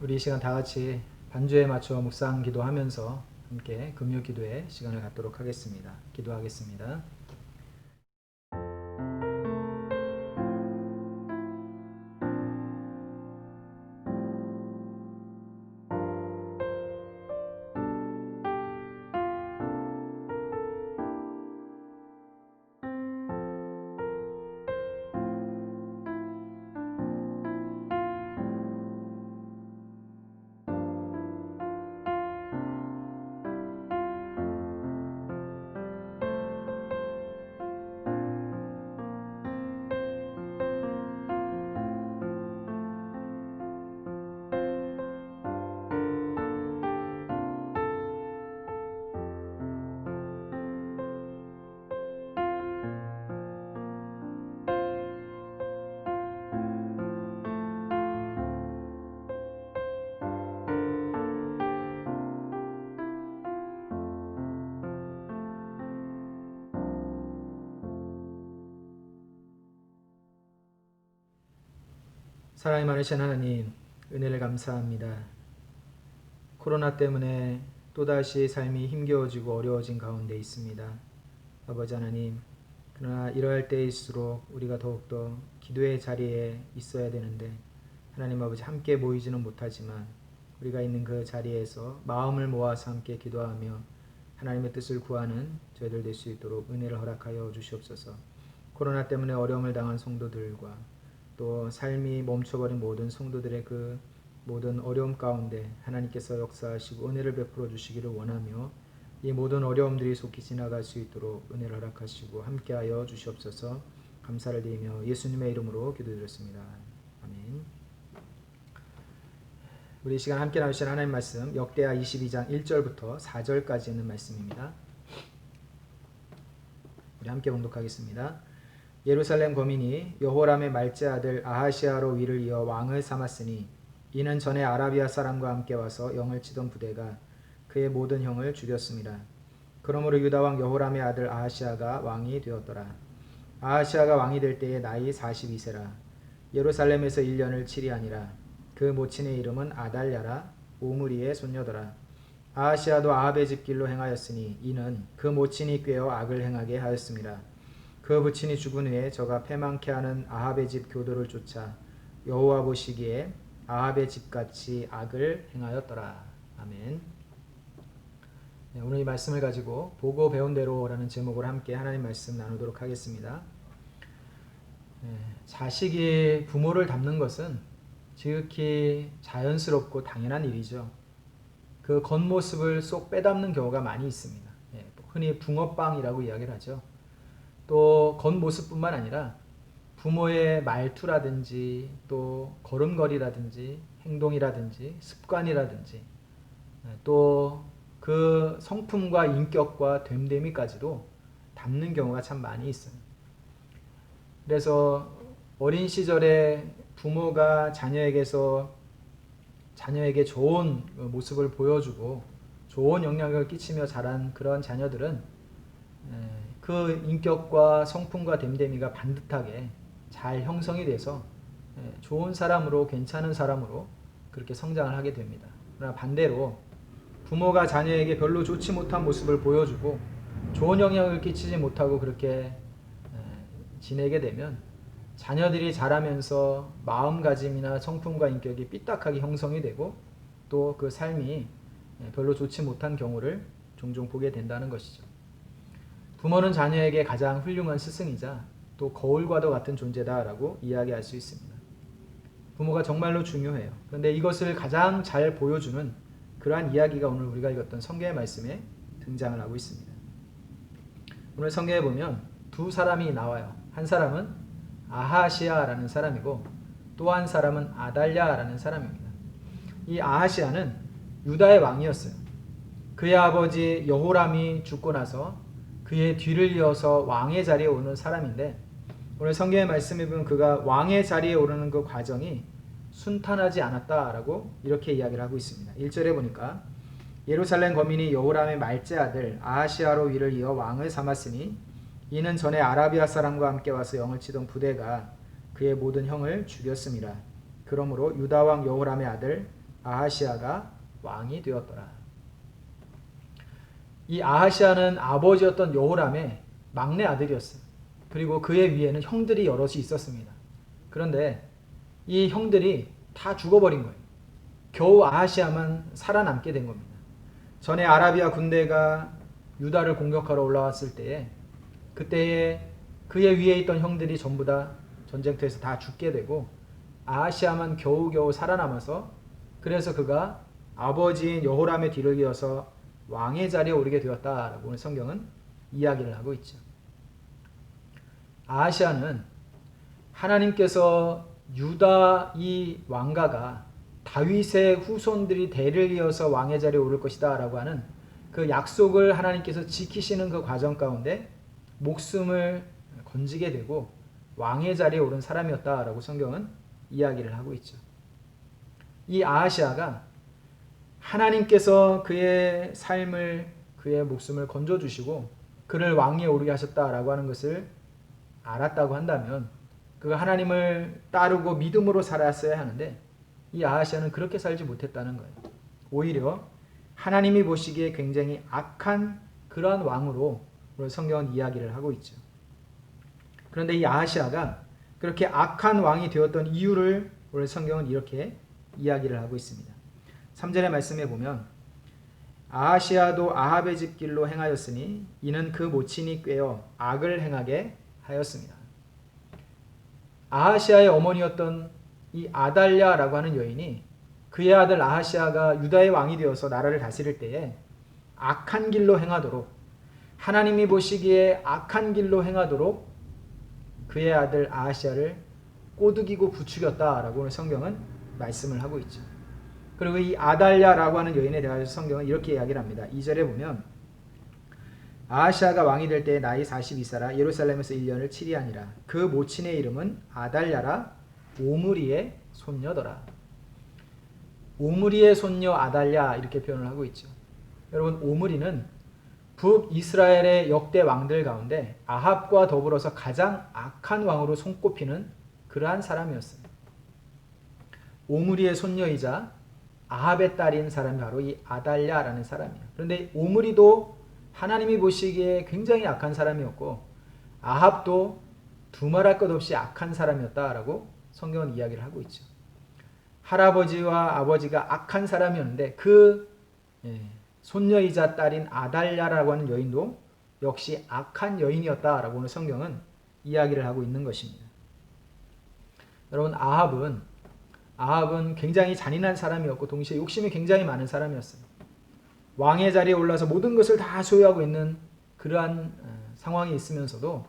우리 이 시간 다 같이 반주에 맞춰 묵상 기도하면서 함께 금요 기도의 시간을 갖도록 하겠습니다. 기도하겠습니다. 사랑이 많으신 하나님, 은혜를 감사합니다. 코로나 때문에 또다시 삶이 힘겨워지고 어려워진 가운데 있습니다. 아버지 하나님, 그러나 이러할 때일수록 우리가 더욱더 기도의 자리에 있어야 되는데 하나님 아버지 함께 모이지는 못하지만 우리가 있는 그 자리에서 마음을 모아서 함께 기도하며 하나님의 뜻을 구하는 저희들 될 수 있도록 은혜를 허락하여 주시옵소서. 코로나 때문에 어려움을 당한 성도들과 또 삶이 멈춰버린 모든 성도들의 그 모든 어려움 가운데 하나님께서 역사하시고 은혜를 베풀어 주시기를 원하며 이 모든 어려움들이 속히 지나갈 수 있도록 은혜를 허락하시고 함께하여 주시옵소서. 감사를 드리며 예수님의 이름으로 기도드렸습니다. 아멘. 우리 이 시간 함께 나누신 하나님 말씀 역대하 22장 1절부터 4절까지 있는 말씀입니다. 우리 함께 봉독하겠습니다. 예루살렘 거민이 여호람의 말제 아들 아하시아로 위를 이어 왕을 삼았으니 이는 전에 아라비아 사람과 함께 와서 영을 치던 부대가 그의 모든 형을 죽였습니다. 그러므로 유다 왕 여호람의 아들 아하시아가 왕이 되었더라. 아하시아가 왕이 될 때에 나이 42세라. 예루살렘에서 1년을 치리하니라. 그 모친의 이름은 아달랴라. 오므리의 손녀더라. 아하시아도 아합의 집 길로 행하였으니 이는 그 모친이 꾀어 악을 행하게 하였습니다. 그 부친이 죽은 후에 저가 패망케 하는 아합의 집 교도를 쫓아 여호와 보시기에 아합의 집같이 악을 행하였더라. 아멘. 네, 오늘 이 말씀을 가지고 보고 배운 대로라는 제목으로 함께 하나님 말씀 나누도록 하겠습니다. 자식이 부모를 닮는 것은 지극히 자연스럽고 당연한 일이죠. 그 겉모습을 쏙 빼닮는 경우가 많이 있습니다. 흔히 붕어빵이라고 이야기를 하죠. 또 겉모습뿐만 아니라 부모의 말투라든지 또 걸음걸이라든지 행동이라든지 습관이라든지 또 그 성품과 인격과 됨됨이까지도 닮는 경우가 참 많이 있어요. 그래서 어린 시절에 부모가 자녀에게 좋은 모습을 보여주고 좋은 영향을 끼치며 자란 그런 자녀들은 그 인격과 성품과 됨됨이가 반듯하게 잘 형성이 돼서 좋은 사람으로 괜찮은 사람으로 그렇게 성장을 하게 됩니다. 그러나 반대로 부모가 자녀에게 별로 좋지 못한 모습을 보여주고 좋은 영향을 끼치지 못하고 그렇게 지내게 되면 자녀들이 자라면서 마음가짐이나 성품과 인격이 삐딱하게 형성이 되고 또 그 삶이 별로 좋지 못한 경우를 종종 보게 된다는 것이죠. 부모는 자녀에게 가장 훌륭한 스승이자 또 거울과도 같은 존재다라고 이야기할 수 있습니다. 부모가 정말로 중요해요. 그런데 이것을 가장 잘 보여주는 그러한 이야기가 오늘 우리가 읽었던 성경의 말씀에 등장을 하고 있습니다. 오늘 성경에 보면 두 사람이 나와요. 한 사람은 아하시아라는 사람이고 또 한 사람은 아달랴라는 사람입니다. 이 아하시아는 유다의 왕이었어요. 그의 아버지 여호람이 죽고 나서 그의 뒤를 이어서 왕의 자리에 오는 사람인데 오늘 성경의 말씀에 보면 그가 왕의 자리에 오르는 그 과정이 순탄하지 않았다라고 이렇게 이야기를 하고 있습니다. 1절에 보니까 예루살렘 거민이 여호람의 말제 아들 아하시아로 위를 이어 왕을 삼았으니 이는 전에 아라비아 사람과 함께 와서 영을 치던 부대가 그의 모든 형을 죽였습니다. 그러므로 유다 왕 여호람의 아들 아하시아가 왕이 되었더라. 이 아하시아는 아버지였던 여호람의 막내 아들이었어요. 그리고 그의 위에는 형들이 여럿이 있었습니다. 그런데 이 형들이 다 죽어버린 거예요. 겨우 아하시아만 살아남게 된 겁니다. 전에 아라비아 군대가 유다를 공격하러 올라왔을 때에 그때에 그의 위에 있던 형들이 전부 다 전쟁터에서 다 죽게 되고 아하시아만 겨우겨우 살아남아서 그래서 그가 아버지인 여호람의 뒤를 이어서 왕의 자리에 오르게 되었다라고 성경은 이야기를 하고 있죠. 아하시아는 하나님께서 유다 이 왕가가 다윗의 후손들이 대를 이어서 왕의 자리에 오를 것이다 라고 하는 그 약속을 하나님께서 지키시는 그 과정 가운데 목숨을 건지게 되고 왕의 자리에 오른 사람이었다라고 성경은 이야기를 하고 있죠. 이 아하시아가 하나님께서 그의 삶을 그의 목숨을 건져주시고 그를 왕위에 오르게 하셨다라고 하는 것을 알았다고 한다면 그가 하나님을 따르고 믿음으로 살았어야 하는데 이 아하시아는 그렇게 살지 못했다는 거예요. 오히려 하나님이 보시기에 굉장히 악한 그러한 왕으로 성경은 이야기를 하고 있죠. 그런데 이 아하시아가 그렇게 악한 왕이 되었던 이유를 오늘 성경은 이렇게 이야기를 하고 있습니다. 3절의 말씀에 보면 아하시아도 아합의 집 길로 행하였으니 이는 그 모친이 꾀어 악을 행하게 하였습니다. 아하시아의 어머니였던 이 아달랴라고 하는 여인이 그의 아들 아하시아가 유다의 왕이 되어서 나라를 다스릴 때에 악한 길로 행하도록 하나님이 보시기에 악한 길로 행하도록 그의 아들 아하시아를 꼬드기고 부추겼다라고 오늘 성경은 말씀을 하고 있죠. 그리고 이 아달랴라고 하는 여인에 대해서 성경은 이렇게 이야기를 합니다. 2절에 보면 아하시아가 왕이 될 때에 나이 42세라 예루살렘에서 1년을 치리하니라. 그 모친의 이름은 아달랴라 오므리의 손녀더라. 오므리의 손녀 아달랴 이렇게 표현을 하고 있죠. 여러분 오므리는 북이스라엘의 역대 왕들 가운데 아합과 더불어서 가장 악한 왕으로 손꼽히는 그러한 사람이었습니다. 오므리의 손녀이자 아합의 딸인 사람이 바로 이 아달랴라는 사람이에요. 그런데 오므리도 하나님이 보시기에 굉장히 악한 사람이었고 아합도 두말할 것 없이 악한 사람이었다라고 성경은 이야기를 하고 있죠. 할아버지와 아버지가 악한 사람이었는데 그 손녀이자 딸인 아달랴라고 하는 여인도 역시 악한 여인이었다라고 오늘 성경은 이야기를 하고 있는 것입니다. 여러분 아합은 굉장히 잔인한 사람이었고 동시에 욕심이 굉장히 많은 사람이었어요. 왕의 자리에 올라서 모든 것을 다 소유하고 있는 그러한 상황이 있으면서도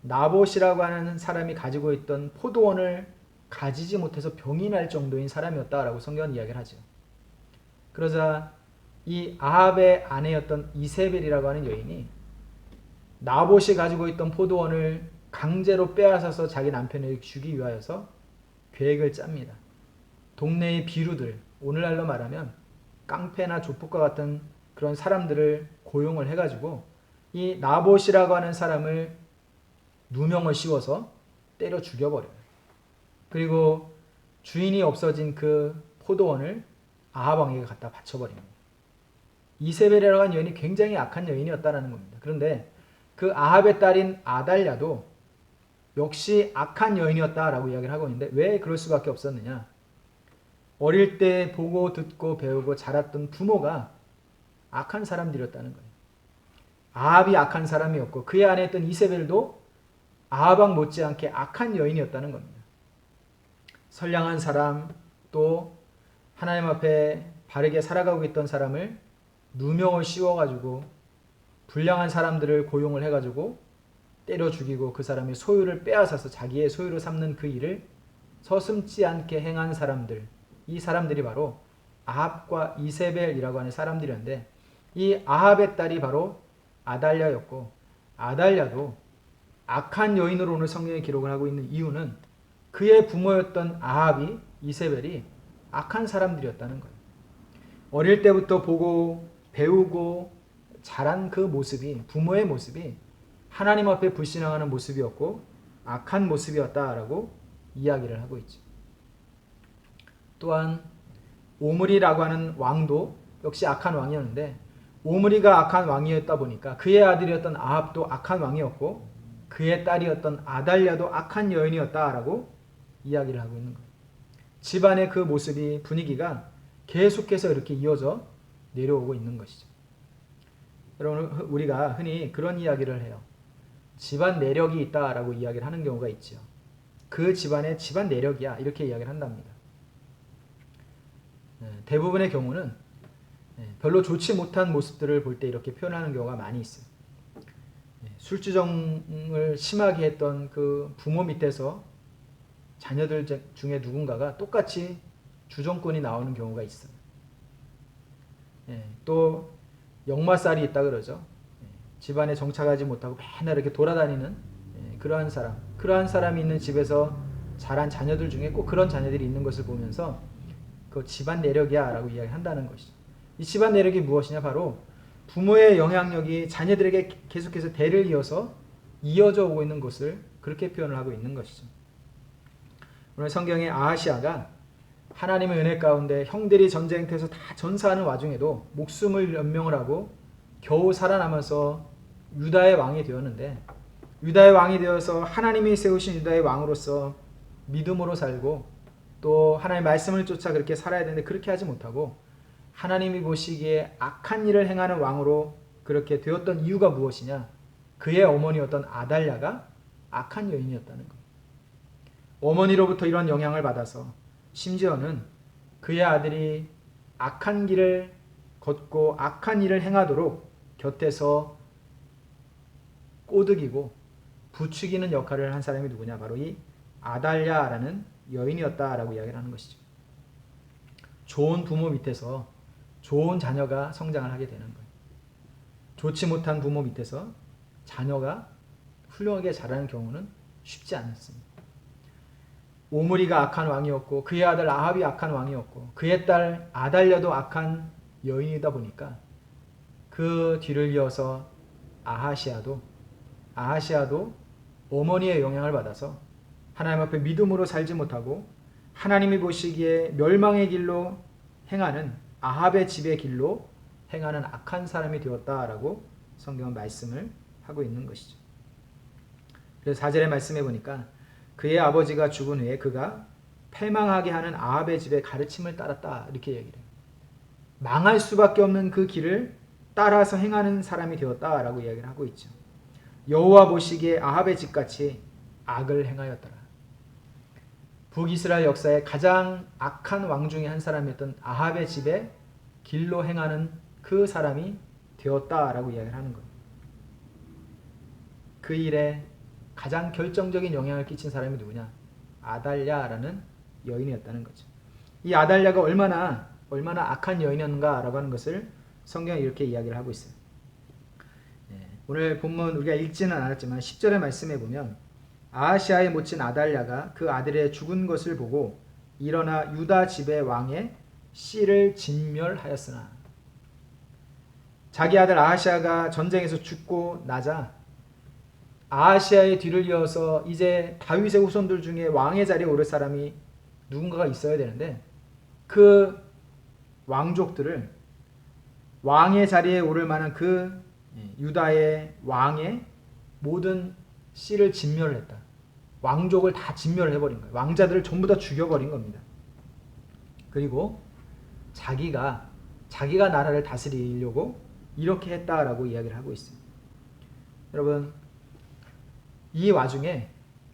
나봇이라고 하는 사람이 가지고 있던 포도원을 가지지 못해서 병이 날 정도인 사람이었다라고 성경은 이야기를 하죠. 그러자 이 아합의 아내였던 이세벨이라고 하는 여인이 나봇이 가지고 있던 포도원을 강제로 빼앗아서 자기 남편에게 주기 위하여서 계획을 짭니다. 동네의 비루들, 오늘날로 말하면 깡패나 조폭과 같은 그런 사람들을 고용을 해가지고 이 나봇이라고 하는 사람을 누명을 씌워서 때려 죽여버려요. 그리고 주인이 없어진 그 포도원을 아합 왕에게 갖다 바쳐버립니다. 이세벨이라고 하는 여인이 굉장히 악한 여인이었다는 겁니다. 그런데 그 아합의 딸인 아달랴도 역시 악한 여인이었다라고 이야기를 하고 있는데 왜 그럴 수밖에 없었느냐? 어릴 때 보고 듣고 배우고 자랐던 부모가 악한 사람들이었다는 거예요. 아합이 악한 사람이었고 그의 안에 있던 이세벨도 아합 왕 못지않게 악한 여인이었다는 겁니다. 선량한 사람 또 하나님 앞에 바르게 살아가고 있던 사람을 누명을 씌워가지고 불량한 사람들을 고용을 해가지고 때려 죽이고 그 사람의 소유를 빼앗아서 자기의 소유로 삼는 그 일을 서슴지 않게 행한 사람들, 이 사람들이 바로 아합과 이세벨이라고 하는 사람들이었는데 이 아합의 딸이 바로 아달랴였고 아달랴도 악한 여인으로 오늘 성경에 기록을 하고 있는 이유는 그의 부모였던 아합이 이세벨이 악한 사람들이었다는 거예요. 어릴 때부터 보고 배우고 자란 그 모습이 부모의 모습이 하나님 앞에 불신앙하는 모습이었고 악한 모습이었다라고 이야기를 하고 있죠. 또한 오므리라고 하는 왕도 역시 악한 왕이었는데 오므리가 악한 왕이었다 보니까 그의 아들이었던 아합도 악한 왕이었고 그의 딸이었던 아달랴도 악한 여인이었다라고 이야기를 하고 있는 거예요. 집안의 그 모습이 분위기가 계속해서 이렇게 이어져 내려오고 있는 것이죠. 여러분 우리가 흔히 그런 이야기를 해요. 집안 내력이 있다라고 이야기를 하는 경우가 있죠. 그 집안의 집안 내력이야 이렇게 이야기를 한답니다. 대부분의 경우는 별로 좋지 못한 모습들을 볼 때 이렇게 표현하는 경우가 많이 있어요. 술주정을 심하게 했던 그 부모 밑에서 자녀들 중에 누군가가 똑같이 주정권이 나오는 경우가 있어요. 또 역마살이 있다 그러죠. 집안에 정착하지 못하고 맨날 이렇게 돌아다니는 그러한 사람이 있는 집에서 자란 자녀들 중에 꼭 그런 자녀들이 있는 것을 보면서 그 집안 내력이야 라고 이야기한다는 것이죠. 이 집안 내력이 무엇이냐? 바로 부모의 영향력이 자녀들에게 계속해서 대를 이어서 이어져 오고 있는 것을 그렇게 표현을 하고 있는 것이죠. 오늘 성경의 아하시아가 하나님의 은혜 가운데 형들이 전쟁터에서 다 전사하는 와중에도 목숨을 연명을 하고 겨우 살아남아서 유다의 왕이 되었는데 유다의 왕이 되어서 하나님이 세우신 유다의 왕으로서 믿음으로 살고 또 하나님의 말씀을 쫓아 그렇게 살아야 되는데 그렇게 하지 못하고 하나님이 보시기에 악한 일을 행하는 왕으로 그렇게 되었던 이유가 무엇이냐? 그의 어머니였던 아달랴가 악한 여인이었다는 거예요. 어머니로부터 이런 영향을 받아서 심지어는 그의 아들이 악한 길을 걷고 악한 일을 행하도록 곁에서 꼬드기고 부추기는 역할을 한 사람이 누구냐? 바로 이 아달랴라는 여인이었다라고 이야기를 하는 것이죠. 좋은 부모 밑에서 좋은 자녀가 성장을 하게 되는 거예요. 좋지 못한 부모 밑에서 자녀가 훌륭하게 자라는 경우는 쉽지 않습니다. 오므리가 악한 왕이었고 그의 아들 아합이 악한 왕이었고 그의 딸 아달랴도 악한 여인이다 보니까 그 뒤를 이어서 아하시아도 어머니의 영향을 받아서 하나님 앞에 믿음으로 살지 못하고 하나님이 보시기에 멸망의 길로 행하는 아합의 집의 길로 행하는 악한 사람이 되었다라고 성경은 말씀을 하고 있는 것이죠. 그래서 4절의 말씀해 보니까 그의 아버지가 죽은 후에 그가 패망하게 하는 아합의 집의 가르침을 따랐다 이렇게 얘기를 해요. 망할 수밖에 없는 그 길을 따라서 행하는 사람이 되었다라고 이야기를 하고 있죠. 여호와 보시기에 아합의 집같이 악을 행하였더라. 북이스라엘 역사의 가장 악한 왕 중에 한 사람이었던 아합의 집에 길로 행하는 그 사람이 되었다라고 이야기를 하는 거예요. 그 일에 가장 결정적인 영향을 끼친 사람이 누구냐? 아달랴라는 여인이었다는 거죠. 이 아달랴가 얼마나 악한 여인이었는가라고 하는 것을 성경이 이렇게 이야기를 하고 있어요. 오늘 본문 우리가 읽지는 않았지만 10절의 말씀에 보면 아하시아의 모친 아달랴가 그 아들의 죽은 것을 보고 일어나 유다 집의 왕의 씨를 진멸하였으나 자기 아들 아하시아가 전쟁에서 죽고 나자 아하시아의 뒤를 이어서 이제 다윗의 후손들 중에 왕의 자리에 오를 사람이 누군가가 있어야 되는데 그 왕족들을 왕의 자리에 오를 만한 그 유다의 왕의 모든 씨를 진멸을 했다. 왕족을 다 진멸을 해버린 거예요. 왕자들을 전부 다 죽여버린 겁니다. 그리고 자기가 나라를 다스리려고 이렇게 했다라고 이야기를 하고 있어요. 여러분 이 와중에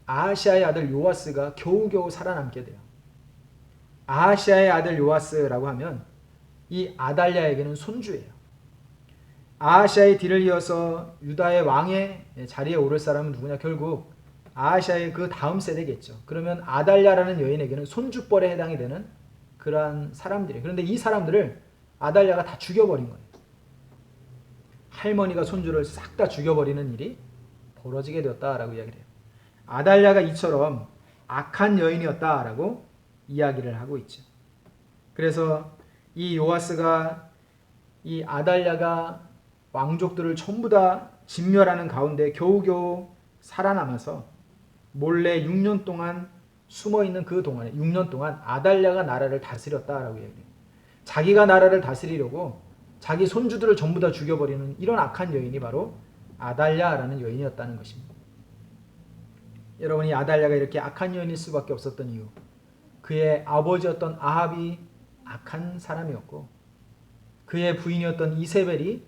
아하시아의 아들 요아스가 겨우겨우 살아남게 돼요. 아하시아의 아들 요아스라고 하면 이 아달랴에게는 손주예요. 아하시아의 뒤를 이어서 유다의 왕의 자리에 오를 사람은 누구냐? 결국 아하시아의 그 다음 세대겠죠. 그러면 아달랴라는 여인에게는 손주뻘에 해당이 되는 그러한 사람들이에요. 그런데 이 사람들을 아달랴가 다 죽여버린 거예요. 할머니가 손주를 싹 다 죽여버리는 일이 벌어지게 되었다라고 이야기를 해요. 아달랴가 이처럼 악한 여인이었다라고 이야기를 하고 있죠. 그래서 이 요아스가 이 아달랴가 왕족들을 전부 다 진멸하는 가운데 겨우겨우 살아남아서 몰래 6년 동안 숨어있는 그 동안에 6년 동안 아달랴가 나라를 다스렸다라고 이야기해요. 자기가 나라를 다스리려고 자기 손주들을 전부 다 죽여버리는 이런 악한 여인이 바로 아달랴라는 여인이었다는 것입니다. 여러분이 아달랴가 이렇게 악한 여인일 수밖에 없었던 이유, 그의 아버지였던 아합이 악한 사람이었고 그의 부인이었던 이세벨이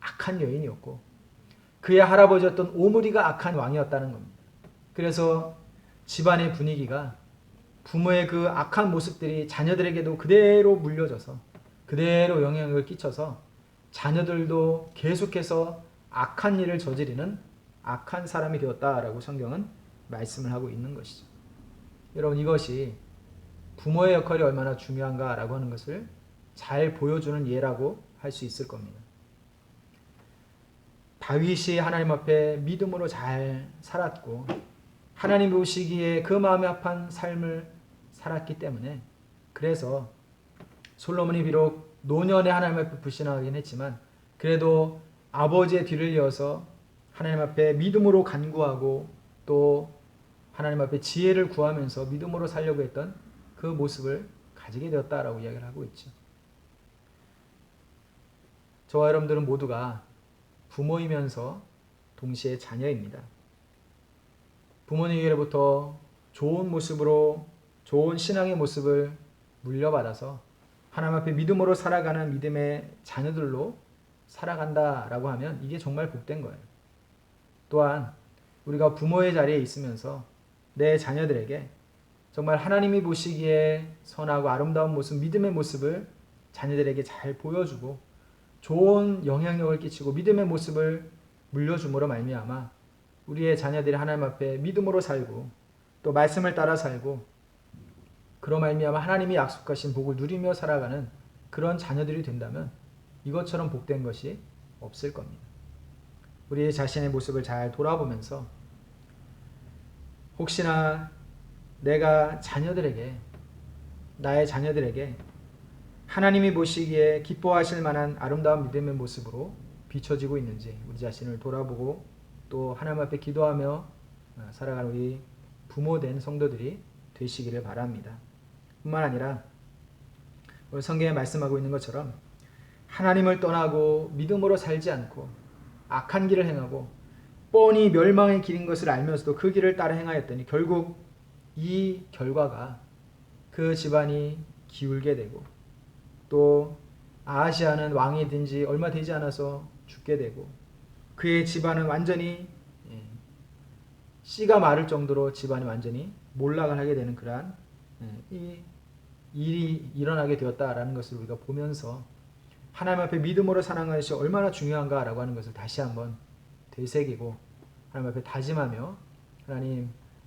악한 여인이었고 그의 할아버지였던 오므리가 악한 왕이었다는 겁니다. 그래서 집안의 분위기가 부모의 그 악한 모습들이 자녀들에게도 그대로 물려져서 그대로 영향을 끼쳐서 자녀들도 계속해서 악한 일을 저지르는 악한 사람이 되었다라고 성경은 말씀을 하고 있는 것이죠. 여러분, 이것이 부모의 역할이 얼마나 중요한가라고 하는 것을 잘 보여주는 예라고 할 수 있을 겁니다. 다윗이 하나님 앞에 믿음으로 잘 살았고 하나님 보시기에 그 마음에 합한 삶을 살았기 때문에, 그래서 솔로몬이 비록 노년에 하나님 앞에 불신하긴 했지만 그래도 아버지의 뒤를 이어서 하나님 앞에 믿음으로 간구하고 또 하나님 앞에 지혜를 구하면서 믿음으로 살려고 했던 그 모습을 가지게 되었다라고 이야기를 하고 있죠. 저와 여러분들은 모두가 부모이면서 동시에 자녀입니다. 부모님에게로부터 좋은 모습으로 좋은 신앙의 모습을 물려받아서 하나님 앞에 믿음으로 살아가는 믿음의 자녀들로 살아간다라고 하면 이게 정말 복된 거예요. 또한 우리가 부모의 자리에 있으면서 내 자녀들에게 정말 하나님이 보시기에 선하고 아름다운 모습, 믿음의 모습을 자녀들에게 잘 보여주고 좋은 영향력을 끼치고 믿음의 모습을 물려줌으로 말미암아 우리의 자녀들이 하나님 앞에 믿음으로 살고 또 말씀을 따라 살고 그로 말미암아 하나님이 약속하신 복을 누리며 살아가는 그런 자녀들이 된다면 이것처럼 복된 것이 없을 겁니다. 우리 자신의 모습을 잘 돌아보면서 혹시나 내가 나의 자녀들에게 하나님이 보시기에 기뻐하실 만한 아름다운 믿음의 모습으로 비춰지고 있는지 우리 자신을 돌아보고 또 하나님 앞에 기도하며 살아가는 우리 부모된 성도들이 되시기를 바랍니다. 뿐만 아니라 오늘 성경에 말씀하고 있는 것처럼 하나님을 떠나고 믿음으로 살지 않고 악한 길을 행하고 뻔히 멸망의 길인 것을 알면서도 그 길을 따라 행하였더니 결국 이 결과가 그 집안이 기울게 되고 또 아하시아는 왕이 된 지 얼마 되지 않아서 죽게 되고 그의 집안은 완전히 씨가 마를 정도로 집안이 완전히 몰락을 하게 되는 그러한 이 일이 일어나게 되었다라는 것을 우리가 보면서 하나님 앞에 믿음으로 살아가는 것이 얼마나 중요한가라고 하는 것을 다시 한번 되새기고 하나님 앞에 다짐하며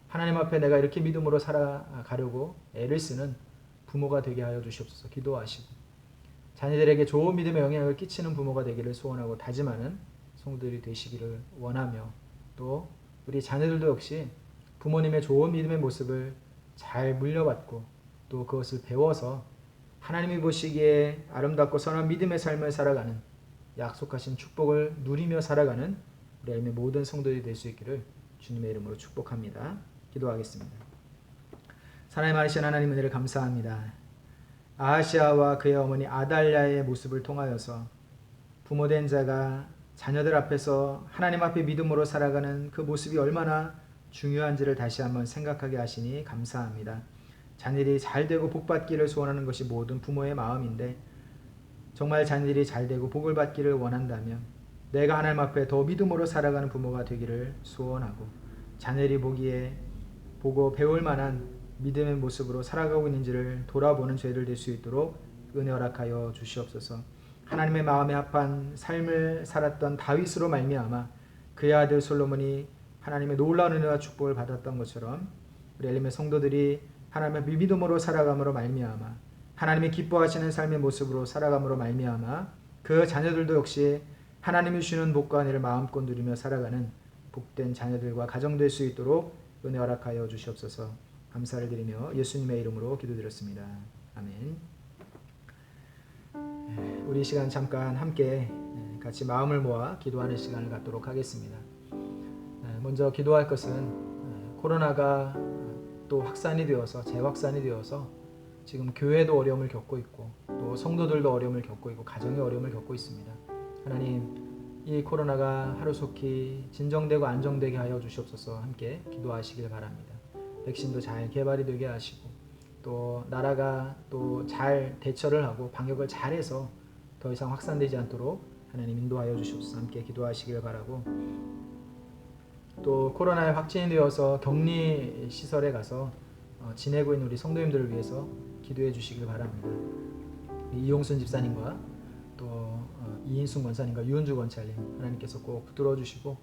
하나님 앞에 내가 이렇게 믿음으로 살아가려고 애를 쓰는 부모가 되게 하여 주시옵소서 기도하시고 자녀들에게 좋은 믿음의 영향을 끼치는 부모가 되기를 소원하고 다짐하는 성도들이 되시기를 원하며 또 우리 자녀들도 역시 부모님의 좋은 믿음의 모습을 잘 물려받고 또 그것을 배워서 하나님이 보시기에 아름답고 선한 믿음의 삶을 살아가는 약속하신 축복을 누리며 살아가는 우리 하나님의 모든 성도들이 될 수 있기를 주님의 이름으로 축복합니다. 기도하겠습니다. 사랑의 많으신 하나님 은혜를 감사합니다. 아하시아와 그의 어머니 아달랴의 모습을 통하여서 부모된 자가 자녀들 앞에서 하나님 앞에 믿음으로 살아가는 그 모습이 얼마나 중요한지를 다시 한번 생각하게 하시니 감사합니다. 자녀들이 잘되고 복받기를 소원하는 것이 모든 부모의 마음인데 정말 자녀들이 잘되고 복을 받기를 원한다면 내가 하나님 앞에 더 믿음으로 살아가는 부모가 되기를 소원하고 자녀들이 보고 배울 만한 믿음의 모습으로 살아가고 있는지를 돌아보는 죄를 될 수 있도록 은혜 허락하여 주시옵소서. 하나님의 마음에 합한 삶을 살았던 다윗으로 말미암아 그의 아들 솔로몬이 하나님의 놀라운 은혜와 축복을 받았던 것처럼 우리 엘림의 성도들이 하나님의 믿음으로 살아감으로 말미암아 하나님이 기뻐하시는 삶의 모습으로 살아감으로 말미암아 그 자녀들도 역시 하나님이 주시는 복과 은혜를 마음껏 누리며 살아가는 복된 자녀들과 가정 될 수 있도록 은혜 허락하여 주시옵소서. 감사를 드리며 예수님의 이름으로 기도드렸습니다. 아멘. 우리 시간 잠깐 함께 같이 마음을 모아 기도하는 시간을 갖도록 하겠습니다. 먼저 기도할 것은 코로나가 또 재확산이 되어서 지금 교회도 어려움을 겪고 있고 또 성도들도 어려움을 겪고 있고 가정이 어려움을 겪고 있습니다. 하나님, 이 코로나가 하루속히 진정되고 안정되게 하여 주시옵소서. 함께 기도하시길 바랍니다. 백신도 잘 개발이 되게 하시고 또 나라가 또 잘 대처를 하고 방역을 잘해서 더 이상 확산되지 않도록 하나님 인도하여 주시옵소서. 함께 기도하시길 바라고, 또 코로나에 확진이 되어서 격리 시설에 가서 지내고 있는 우리 성도님들을 위해서 기도해 주시길 바랍니다. 이용순 집사님과 또 이인순 권사님과 유은주 권사님, 하나님께서 꼭 붙들어 주시고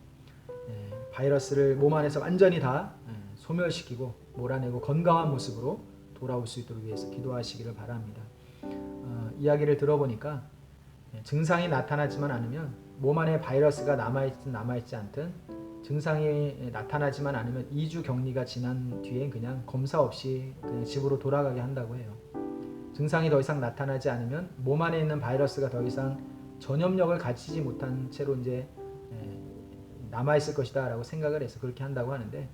바이러스를 몸 안에서 완전히 다 소멸시키고 몰아내고 건강한 모습으로 돌아올 수 있도록 위해서 기도하시기를 바랍니다. 이야기를 들어보니까 증상이 나타나지만 않으면, 몸 안에 바이러스가 남아있든 남아있지 않든 증상이 나타나지만 않으면 2주 격리가 지난 뒤엔 그냥 검사 없이 그냥 집으로 돌아가게 한다고 해요. 증상이 더 이상 나타나지 않으면 몸 안에 있는 바이러스가 더 이상 전염력을 가지지 못한 채로 이제 남아있을 것이다 라고 생각을 해서 그렇게 한다고 하는데,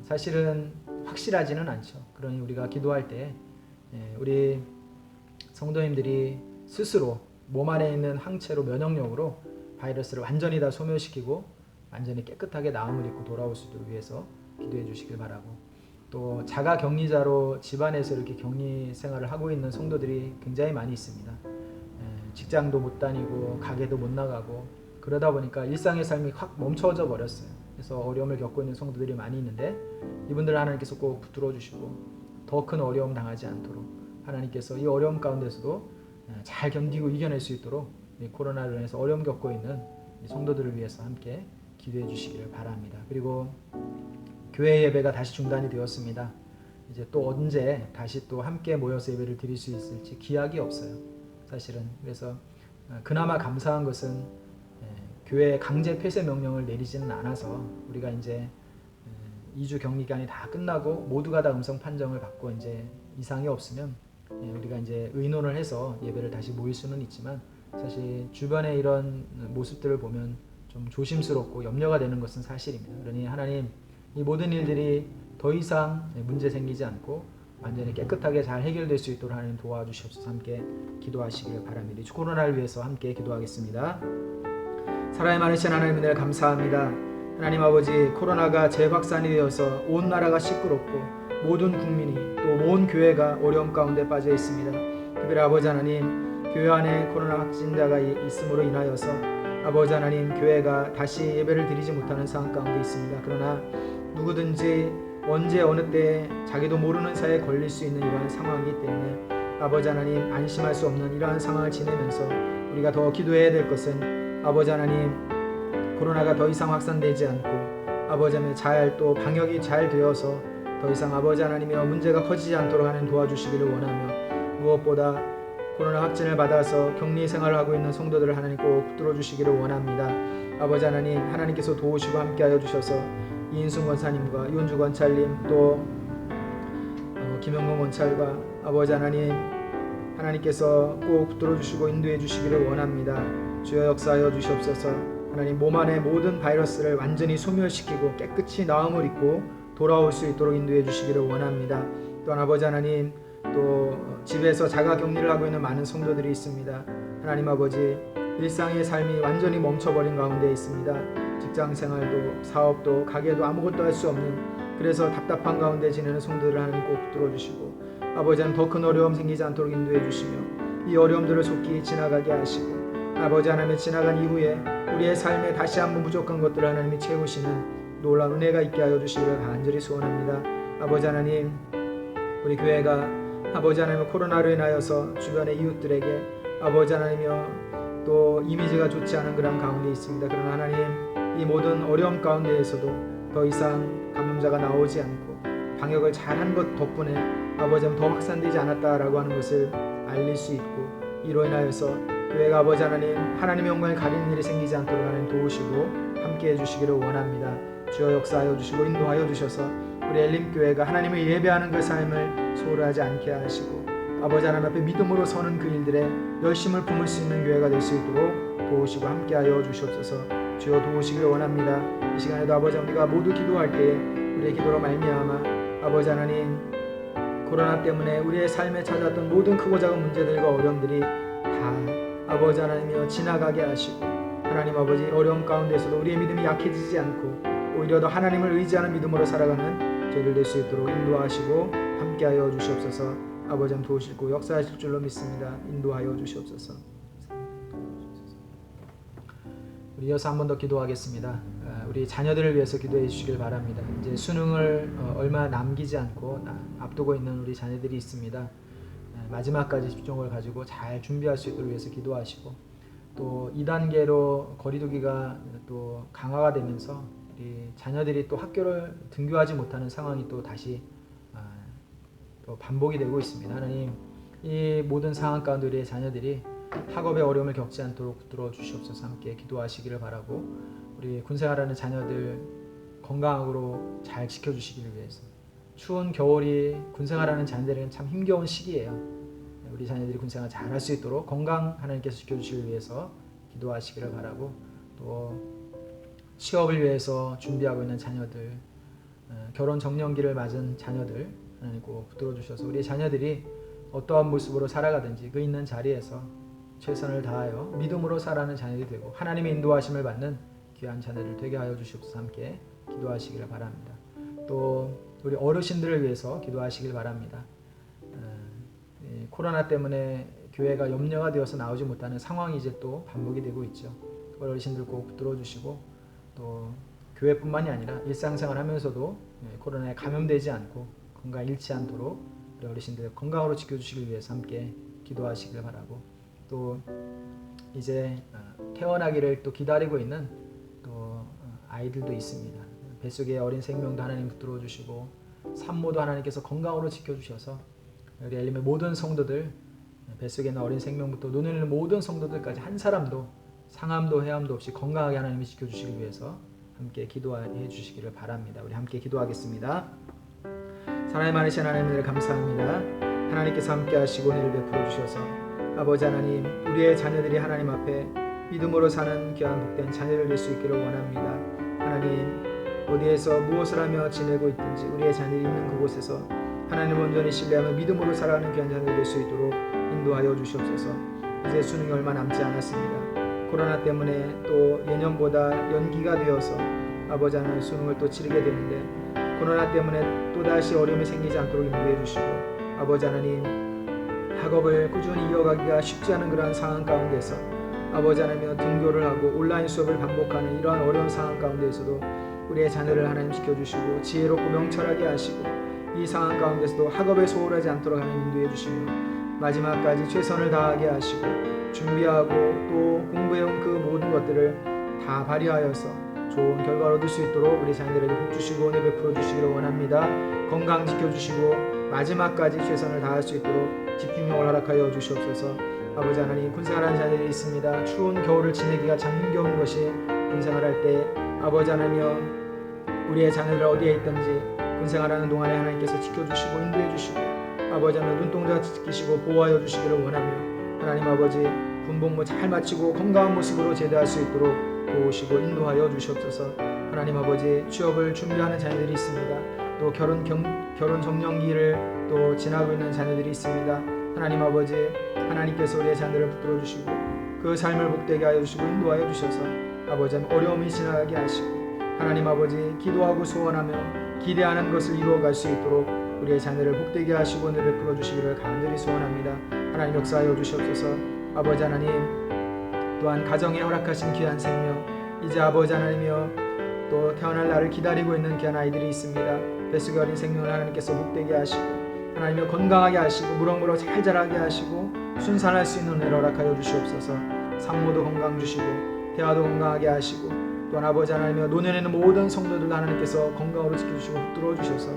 사실은 확실하지는 않죠. 그러니 우리가 기도할 때 우리 성도님들이 스스로 몸 안에 있는 항체로, 면역력으로 바이러스를 완전히 다 소멸시키고 완전히 깨끗하게 나음을 입고 돌아올 수 있도록 위해서 기도해 주시길 바라고, 또 자가 격리자로 집안에서 이렇게 격리 생활을 하고 있는 성도들이 굉장히 많이 있습니다. 직장도 못 다니고 가게도 못 나가고 그러다 보니까 일상의 삶이 확 멈춰져 버렸어요. 그래서 어려움을 겪고 있는 성도들이 많이 있는데, 이분들을 하나님께서 꼭 붙들어 주시고 더 큰 어려움 당하지 않도록 하나님께서 이 어려움 가운데서도 잘 견디고 이겨낼 수 있도록 코로나로 인해서 어려움 겪고 있는 성도들을 위해서 함께 기도해 주시기를 바랍니다. 그리고 교회 예배가 다시 중단이 되었습니다. 이제 또 언제 다시 또 함께 모여서 예배를 드릴 수 있을지 기약이 없어요, 사실은. 그래서 그나마 감사한 것은 교회 강제 폐쇄 명령을 내리지는 않아서 우리가 이제 2주 격리 기간이 다 끝나고 모두가 다 음성 판정을 받고 이제 이상이 없으면 우리가 이제 의논을 해서 예배를 다시 모일 수는 있지만, 사실 주변에 이런 모습들을 보면 좀 조심스럽고 염려가 되는 것은 사실입니다. 그러니 하나님, 이 모든 일들이 더 이상 문제 생기지 않고 완전히 깨끗하게 잘 해결될 수 있도록 하나님 도와주시옵소서. 함께 기도하시길 바랍니다. 코로나를 위해서 함께 기도하겠습니다. 사랑이 많으신 하나님 은혜를 감사합니다. 하나님 아버지, 코로나가 재확산이 되어서 온 나라가 시끄럽고 모든 국민이 또 온 교회가 어려움 가운데 빠져 있습니다. 특별히 아버지 하나님, 교회 안에 코로나 확진자가 있음으로 인하여서 아버지 하나님, 교회가 다시 예배를 드리지 못하는 상황 가운데 있습니다. 그러나 누구든지 언제 어느 때 자기도 모르는 사이에 걸릴 수 있는 이러한 상황이기 때문에 아버지 하나님, 안심할 수 없는 이러한 상황을 지내면서 우리가 더 기도해야 될 것은, 아버지 하나님, 코로나가 더 이상 확산되지 않고 아버지 하나님, 또 방역이 잘 되어서 더 이상 아버지 하나님의 문제가 커지지 않도록 하는 도와주시기를 원하며, 무엇보다 코로나 확진을 받아서 격리 생활을 하고 있는 성도들을 하나님 꼭 붙들어 주시기를 원합니다. 아버지 하나님, 하나님께서 도우시고 함께하여 주셔서 이인순 권사님과 윤주 권찰님, 또 김영건 권찰과 아버지 하나님, 하나님께서 꼭 붙들어 주시고 인도해 주시기를 원합니다. 주여 역사하여 주시옵소서. 하나님, 몸 안에 모든 바이러스를 완전히 소멸시키고 깨끗이 나음을 입고 돌아올 수 있도록 인도해 주시기를 원합니다. 또한 아버지 하나님, 또 집에서 자가 격리를 하고 있는 많은 성도들이 있습니다. 하나님 아버지, 일상의 삶이 완전히 멈춰버린 가운데 있습니다. 직장 생활도 사업도 가게도 아무것도 할 수 없는, 그래서 답답한 가운데 지내는 성도들을 하나님 꼭 붙들어 주시고, 아버지 하나님, 더 큰 어려움 생기지 않도록 인도해 주시며 이 어려움들을 속히 지나가게 하시고, 아버지 하나님의 지나간 이후에 우리의 삶에 다시 한번 부족한 것들을 하나님이 채우시는 놀라운 은혜가 있게 하여 주시기를 간절히 소원합니다. 아버지 하나님, 우리 교회가 아버지 하나님, 코로나로 인하여서 주변의 이웃들에게 아버지 하나님이여 또 이미지가 좋지 않은 그런 가운데 있습니다. 그러나 하나님, 이 모든 어려움 가운데에서도 더 이상 감염자가 나오지 않고 방역을 잘한 것 덕분에 아버지 하나님 더 확산되지 않았다라고 하는 것을 알릴 수 있고, 이로 인하여서 교회가 아버지 하나님, 하나님의 영광을 가리는 일이 생기지 않도록 하나님 도우시고 함께 해주시기를 원합니다. 주여 역사하여 주시고 인도하여 주셔서 우리 엘림교회가 하나님을 예배하는 그 삶을 소홀하지 않게 하시고, 아버지 하나님 앞에 믿음으로 서는 그 일들에 열심을 품을 수 있는 교회가 될 수 있도록 도우시고 함께하여 주시옵소서. 주여 도우시기를 원합니다. 이 시간에도 아버지 우리가 모두 기도할 때에 우리의 기도로 말미암아 아버지 하나님, 코로나 때문에 우리의 삶에 찾아왔던 모든 크고 작은 문제들과 어려움들이 다 아버지 하나님이여 지나가게 하시고, 하나님 아버지 어려움 가운데서도 우리의 믿음이 약해지지 않고 오히려 더 하나님을 의지하는 믿음으로 살아가는 저희들 될 수 있도록 인도하시고 함께하여 주시옵소서. 아버지 님 도우시고 역사하실 줄로 믿습니다. 인도하여 주시옵소서. 우리 이어서 한 번 더 기도하겠습니다. 우리 자녀들을 위해서 기도해 주시길 바랍니다. 이제 수능을 얼마 남기지 않고 앞두고 있는 우리 자녀들이 있습니다. 마지막까지 집중을 가지고 잘 준비할 수 있도록 위해서 기도하시고, 또 2단계로 거리두기가 또 강화가 되면서 우리 자녀들이 또 학교를 등교하지 못하는 상황이 또 다시 또 반복이 되고 있습니다. 하나님, 이 모든 상황 가운데 우리의 자녀들이 학업의 어려움을 겪지 않도록 붙들어 주시옵소서. 함께 기도하시기를 바라고, 우리 군생활하는 자녀들 건강으로 잘 지켜주시기를 위해서, 추운 겨울이 군생활하는 자녀들에게는 참 힘겨운 시기예요. 우리 자녀들이 군생활 잘 할 수 있도록 건강 하나님께서 지켜주시기 위해서 기도하시기를 바라고, 또 취업을 위해서 준비하고 있는 자녀들, 결혼 정년기를 맞은 자녀들 하나님 꼭 붙들어 주셔서 우리 자녀들이 어떠한 모습으로 살아가든지 그 있는 자리에서 최선을 다하여 믿음으로 살아가는 자녀들이 되고 하나님의 인도하심을 받는 귀한 자녀들 되게 하여 주시옵소서. 함께 기도하시기를 바랍니다. 또 우리 어르신들을 위해서 기도하시길 바랍니다. 코로나 때문에 교회가 염려가 되어서 나오지 못하는 상황이 이제 또 반복이 되고 있죠. 어르신들 꼭 붙들어 주시고, 또 교회뿐만이 아니라 일상생활 하면서도 코로나에 감염되지 않고 건강 잃지 않도록 우리 어르신들 건강으로 지켜주시기 위해서 함께 기도하시길 바라고, 또 이제 태어나기를 또 기다리고 있는 또 아이들도 있습니다. 뱃속의 어린 생명도 하나님 붙들어 주시고 산모도 하나님께서 건강으로 지켜주셔서 우리 엘림의 모든 성도들, 뱃속에 있는 어린 생명부터 눈에 있는 모든 성도들까지 한 사람도 상함도 해함도 없이 건강하게 하나님이 지켜주시기 위해서 함께 기도해 주시기를 바랍니다. 우리 함께 기도하겠습니다. 사랑이 많으신 하나님을 감사합니다. 하나님께서 함께 하시고 은혜를 베풀어 주셔서 아버지 하나님, 우리의 자녀들이 하나님 앞에 믿음으로 사는 귀한 복된 자녀를 될 수 있기를 원합니다. 하나님, 어디에서 무엇을 하며 지내고 있든지 우리의 자녀들이 있는 그곳에서 하나님을 온전히 신뢰하며 믿음으로 살아가는 귀한 자녀들 될 수 있도록 인도하여 주시옵소서. 이제 수능이 얼마 남지 않았습니다. 코로나 때문에 또 예년보다 연기가 되어서 아버지 하나님 수능을 또 치르게 되는데, 코로나 때문에 또다시 어려움이 생기지 않도록 인도해 주시고, 아버지 하나님, 학업을 꾸준히 이어가기가 쉽지 않은 그러한 상황 가운데서 아버지 하나님 등교를 하고 온라인 수업을 반복하는 이러한 어려운 상황 가운데서도 우리의 자녀를 하나님 지켜주시고 지혜롭고 명철하게 하시고, 이 상황 가운데서도 학업에 소홀하지 않도록 하나님 인도해 주시며 마지막까지 최선을 다하게 하시고 준비하고 또 공부해온 그 모든 것들을 다 발휘하여서 좋은 결과를 얻을 수 있도록 우리 자녀들에게 복 주시고 은혜 베풀어 주시기를 원합니다. 건강 지켜주시고 마지막까지 최선을 다할 수 있도록 집중력을 허락하여 주시옵소서. 아버지 하나님, 군생활하는 자녀들이 있습니다. 추운 겨울을 지내기가 참 힘겨운 것이 군생활할 때 아버지 하나님이여, 우리의 자녀들 어디에 있든지 군생활하는 동안에 하나님께서 지켜주시고 인도해 주시고 아버지 하나님 눈동자 지키시고 보호하여 주시기를 원하며, 하나님 아버지 군복무 잘 마치고 건강한 모습으로 제대할 수 있도록 도우시고 인도하여 주시옵소서. 하나님 아버지, 취업을 준비하는 자녀들이 있습니다. 또 결혼 정년기를 또 지나고 있는 자녀들이 있습니다. 하나님 아버지, 하나님께서 우리의 자녀들을 붙들어 주시고 그 삶을 복되게 하여 주시고 인도하여 주셔서 아버지 어려움이 지나가게 하시고, 하나님 아버지 기도하고 소원하며 기대하는 것을 이루어갈 수 있도록 우리의 자녀를 복되게 하시고 은혜 베풀어 주시기를 간절히 소원합니다. 하나님 역사하여 주시옵소서. 아버지 하나님, 또한 가정에 허락하신 귀한 생명, 이제 아버지 하나님이여 또 태어날 날을 기다리고 있는 귀한 아이들이 있습니다. 뱃속의 어린 생명을 하나님께서 복되게 하시고 하나님이여 건강하게 하시고 무럭무럭 잘 자라게 하시고 순산할 수 있는 은혜를 허락하여 주시옵소서. 산모도 건강 주시고 태아도 건강하게 하시고, 또한 아버지 하나님이여 노년에는 모든 성도들 하나님께서 건강으로 지켜주시고 붙들어 주셔서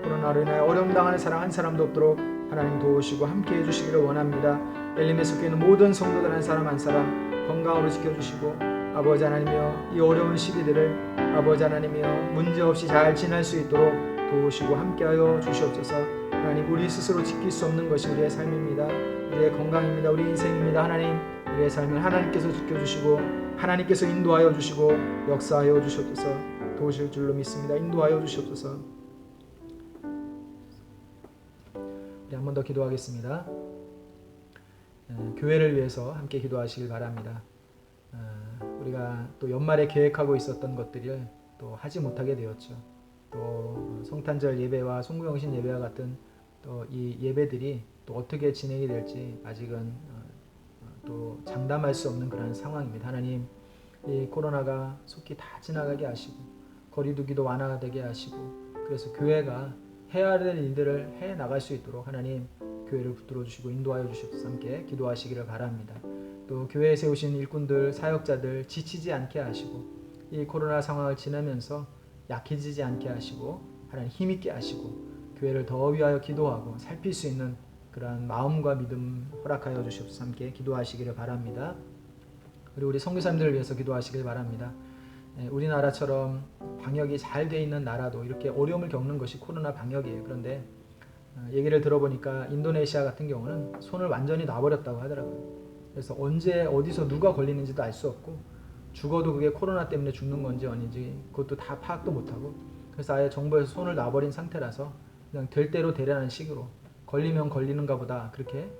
코로나로 인하여 어려움 당하는 사람 한 사람도 없도록 하나님 도우시고 함께해 주시기를 원합니다. 엘림에 속해 있는 모든 성도들 한 사람 한 사람 건강으로 지켜주시고 아버지 하나님이여 이 어려운 시기들을 아버지 하나님이여 문제없이 잘 지날 수 있도록 도우시고 함께하여 주시옵소서. 하나님, 우리 스스로 지킬 수 없는 것이 우리의 삶입니다. 우리의 건강입니다. 우리 인생입니다. 하나님, 우리의 삶을 하나님께서 지켜주시고 하나님께서 인도하여 주시고 역사하여 주시옵소서. 도우실 줄로 믿습니다. 인도하여 주시옵소서. 한 번 더 기도하겠습니다. 교회를 위해서 함께 기도하시길 바랍니다. 우리가 또 연말에 계획하고 있었던 것들을 또 하지 못하게 되었죠. 또 성탄절 예배와 송구영신 예배와 같은 또 이 예배들이 또 어떻게 진행이 될지 아직은 또 장담할 수 없는 그런 상황입니다. 하나님, 이 코로나가 속히 다 지나가게 하시고 거리두기도 완화되게 하시고, 그래서 교회가 해야 될 일들을 해 나갈 수 있도록 하나님 교회를 붙들어 주시고 인도하여 주시옵소서. 함께 기도하시기를 바랍니다. 또 교회에 세우신 일꾼들, 사역자들 지치지 않게 하시고, 이 코로나 상황을 지나면서 약해지지 않게 하시고 하나님 힘있게 하시고, 교회를 더 위하여 기도하고 살필 수 있는 그러한 마음과 믿음 허락하여 주시옵소서. 함께 기도하시기를 바랍니다. 그리고 우리 선교사님들을 위해서 기도하시길 바랍니다. 우리나라처럼 방역이 잘 돼 있는 나라도 이렇게 어려움을 겪는 것이 코로나 방역이에요. 그런데 얘기를 들어보니까 인도네시아 같은 경우는 손을 완전히 놔버렸다고 하더라고요. 그래서 언제 어디서 누가 걸리는지도 알 수 없고, 죽어도 그게 코로나 때문에 죽는 건지 아닌지 그것도 다 파악도 못하고, 그래서 아예 정부에서 손을 놔버린 상태라서 그냥 될 대로 되라는 식으로 걸리면 걸리는가 보다 그렇게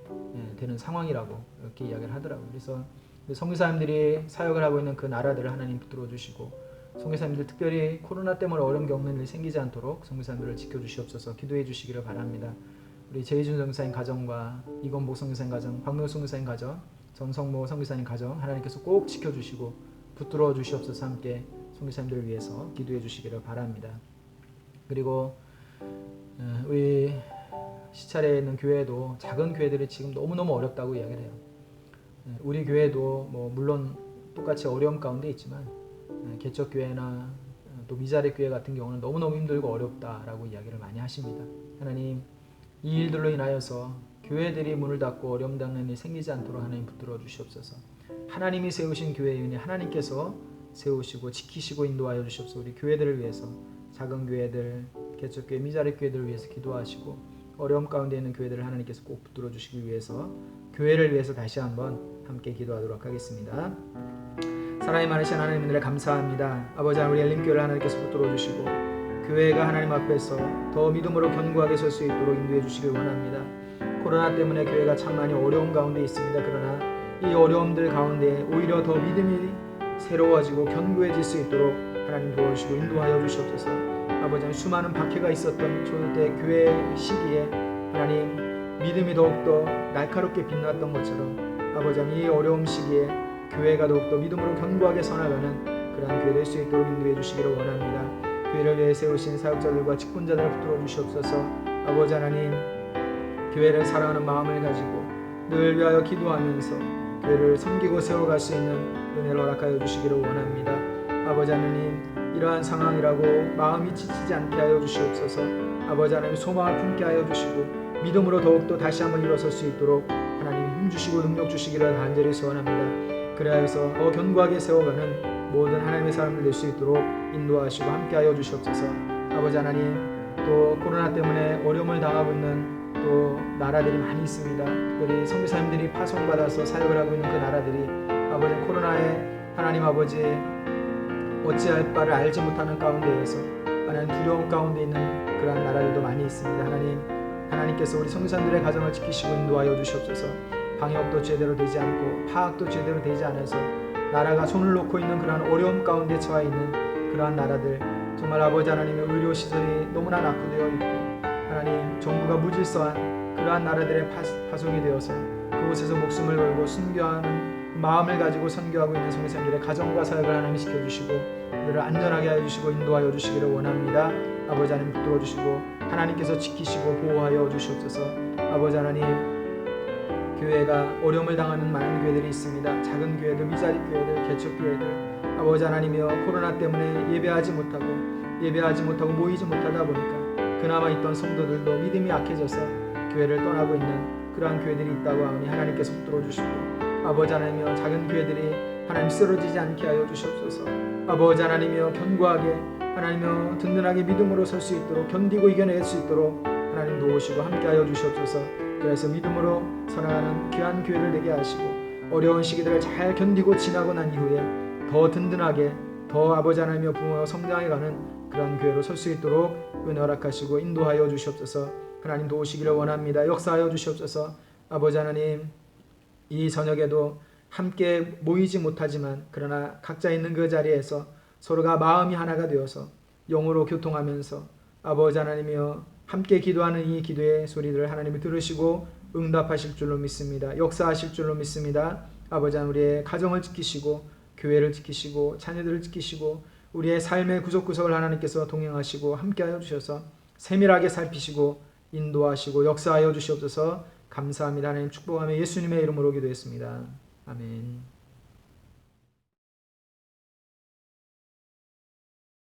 되는 상황이라고 이렇게 이야기를 하더라고요. 그래서 선교사님들이 사역을 하고 있는 그 나라들을 하나님 붙들어 주시고, 선교사님들 특별히 코로나 때문에 어려움 겪는 일이 생기지 않도록 선교사님들을 지켜주시옵소서. 기도해 주시기를 바랍니다. 우리 제이준 선교사님 가정과 이건복 선교사님 가정, 박명수 선교사님 가정, 전성모 선교사님 가정 하나님께서 꼭 지켜주시고 붙들어 주시옵소서. 함께 선교사님들을 위해서 기도해 주시기를 바랍니다. 그리고 우리 시찰에 있는 교회도 작은 교회들이 지금 너무너무 어렵다고 이야기를 해요. 우리 교회도 뭐 물론 똑같이 어려움 가운데 있지만 개척교회나 또 미자립 교회 같은 경우는 너무너무 힘들고 어렵다라고 이야기를 많이 하십니다. 하나님, 이 일들로 인하여서 교회들이 문을 닫고 어려움 당하는 일이 생기지 않도록 하나님 붙들어 주시옵소서. 하나님이 세우신 교회이니 하나님께서 세우시고 지키시고 인도하여 주시옵소서. 우리 교회들을 위해서, 작은 교회들, 개척교회, 미자립 교회들을 위해서 기도하시고, 어려움 가운데 있는 교회들을 하나님께서 꼭 붙들어 주시기 위해서 교회를 위해서 다시 한번 함께 기도하도록 하겠습니다. 사랑이 많으신 하나님 은혜를 감사합니다. 아버지, 우리 엘림교회를 하나님께서 붙들어 주시고 교회가 하나님 앞에서 더 믿음으로 견고하게 설 수 있도록 인도해 주시길 원합니다. 코로나 때문에 교회가 참 많이 어려움 가운데 있습니다. 그러나 이 어려움들 가운데 오히려 더 믿음이 새로워지고 견고해질 수 있도록 하나님 도와주시고 인도하여 주시옵소서. 아버지, 수많은 박해가 있었던 초대 교회 시기에 하나님 믿음이 더욱더 날카롭게 빛났던 것처럼 아버지, 이 어려움 시기에 교회가 더욱더 믿음으로 견고하게 서나가는 그러한 교회 될 수 있도록 인도해 주시기를 원합니다. 교회를 위해 세우신 사역자들과 직분자들을 붙들어 주시옵소서. 아버지 하나님, 교회를 사랑하는 마음을 가지고 늘 위하여 기도하면서 교회를 섬기고 세워갈 수 있는 은혜를 허락하여 주시기를 원합니다. 아버지 하나님, 이러한 상황이라고 마음이 지치지 않게 하여 주시옵소서. 아버지 하나님, 소망을 품게 하여 주시고 믿음으로 더욱더 다시 한번 일어설 수 있도록 하나님 힘주시고 능력 주시기를 간절히 소원합니다. 그래서 더 견고하게 세워가는 모든 하나님의 사람들 될 수 있도록 인도하시고 함께하여 주시옵소서. 아버지 하나님, 또 코로나 때문에 어려움을 당하고 있는 또 나라들이 많이 있습니다. 특별히 선교사님들이 파송받아서 사역을 하고 있는 그 나라들이 아버지 코로나에 하나님 아버지 어찌할 바를 알지 못하는 가운데에서 하나님 두려움 가운데 있는 그러한 나라들도 많이 있습니다. 하나님께서 우리 선교사님들의 가정을 지키시고 인도하여 주시옵소서. 방역도 제대로 되지 않고 파악도 제대로 되지 않아서 나라가 손을 놓고 있는 그러한 어려움 가운데 처해 있는 그러한 나라들, 정말 아버지 하나님의 의료시설이 너무나 낙후되어 있고 하나님 정부가 무질서한 그러한 나라들의 파송이 되어서 그곳에서 목숨을 걸고 순교하는 마음을 가지고 선교하고 있는 선교사님들의 가정과 사역을 하나님 시켜주시고 그들을 안전하게 하여 주시고 인도하여 주시기를 원합니다. 아버지 하나님 붙들어 주시고 하나님께서 지키시고 보호하여 주시옵소서. 아버지 하나님, 교회가 어려움을 당하는 많은 교회들이 있습니다. 작은 교회들, 미자립 교회들, 개척 교회들, 아버지 하나님이여 코로나 때문에 예배하지 못하고 모이지 못하다 보니까 그나마 있던 성도들도 믿음이 약해져서 교회를 떠나고 있는 그러한 교회들이 있다고 하니 하나님께서 붙들어 주시고 아버지 하나님이여 작은 교회들이 하나님 쓰러지지 않게 하여 주시옵소서. 아버지 하나님이여 견고하게 하나님이여 든든하게 믿음으로 설 수 있도록 견디고 이겨낼 수 있도록 하나님 도우시고 함께하여 주시옵소서. 그래서 믿음으로 살아가는 귀한 교회를 되게 하시고 어려운 시기들을 잘 견디고 지나고 난 이후에 더 든든하게 더 아버지 하나님이여 부모가 성장해가는 그런 교회로 설 수 있도록 은혜 허락하시고 인도하여 주시옵소서. 하나님 도우시기를 원합니다. 역사하여 주시옵소서. 아버지 하나님, 이 저녁에도 함께 모이지 못하지만 그러나 각자 있는 그 자리에서 서로가 마음이 하나가 되어서 영으로 교통하면서 아버지 하나님이여 함께 기도하는 이 기도의 소리들을 하나님이 들으시고 응답하실 줄로 믿습니다. 역사하실 줄로 믿습니다. 아버지 하나님, 우리의 가정을 지키시고 교회를 지키시고 자녀들을 지키시고 우리의 삶의 구석구석을 하나님께서 동행하시고 함께하여 주셔서 세밀하게 살피시고 인도하시고 역사하여 주시옵소서. 감사합니다. 하나님 축복하며 예수님의 이름으로 기도했습니다. 아멘.